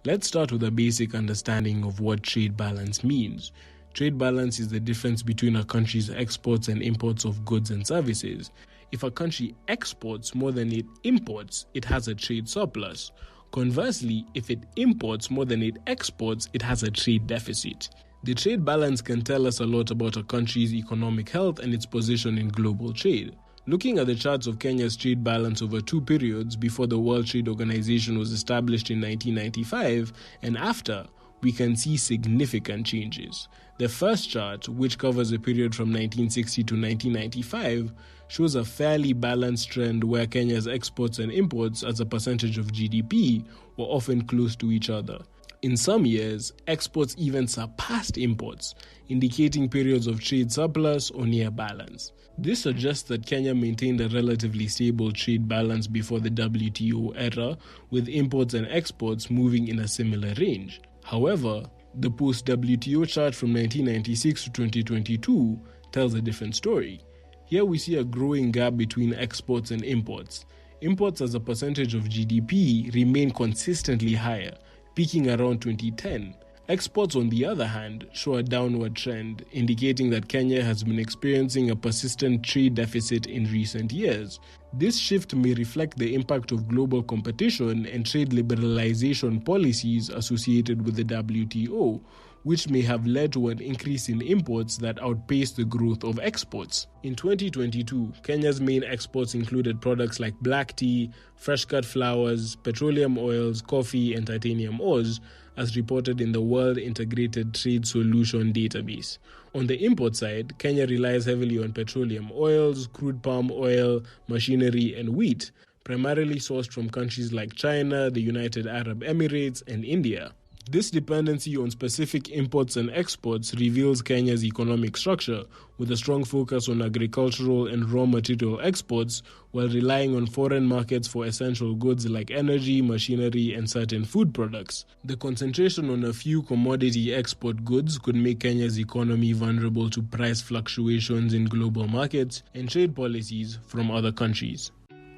Let's start with a basic understanding of what trade balance means. Trade balance is the difference between a country's exports and imports of goods and services. If a country exports more than it imports, it has a trade surplus. Conversely, if it imports more than it exports, it has a trade deficit. The trade balance can tell us a lot about a country's economic health and its position in global trade. Looking at the charts of Kenya's trade balance over two periods, before the World Trade Organization was established in 1995 and after, we can see significant changes. The first chart, which covers a period from 1960 to 1995, shows a fairly balanced trend where Kenya's exports and imports as a percentage of GDP were often close to each other. In some years, exports even surpassed imports, indicating periods of trade surplus or near balance. This suggests that Kenya maintained a relatively stable trade balance before the WTO era, with imports and exports moving in a similar range. However, the post-WTO chart from 1996 to 2022 tells a different story. Here we see a growing gap between exports and imports. Imports as a percentage of GDP remain consistently higher, peaking around 2010. Exports, on the other hand, show a downward trend, indicating that Kenya has been experiencing a persistent trade deficit in recent years. This shift may reflect the impact of global competition and trade liberalization policies associated with the WTO, which may have led to an increase in imports that outpaced the growth of exports. In 2022, Kenya's main exports included products like black tea, fresh-cut flowers, petroleum oils, coffee, and titanium ores, as reported in the World Integrated Trade Solution database. On the import side, Kenya relies heavily on petroleum oils, crude palm oil, machinery, and wheat, primarily sourced from countries like China, the United Arab Emirates, and India. This dependency on specific imports and exports reveals Kenya's economic structure, with a strong focus on agricultural and raw material exports while relying on foreign markets for essential goods like energy, machinery, and certain food products. The concentration on a few commodity export goods could make Kenya's economy vulnerable to price fluctuations in global markets and trade policies from other countries.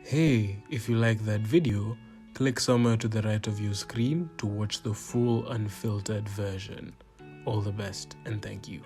Hey, if you like that video, click somewhere to the right of your screen to watch the full unfiltered version. All the best and thank you.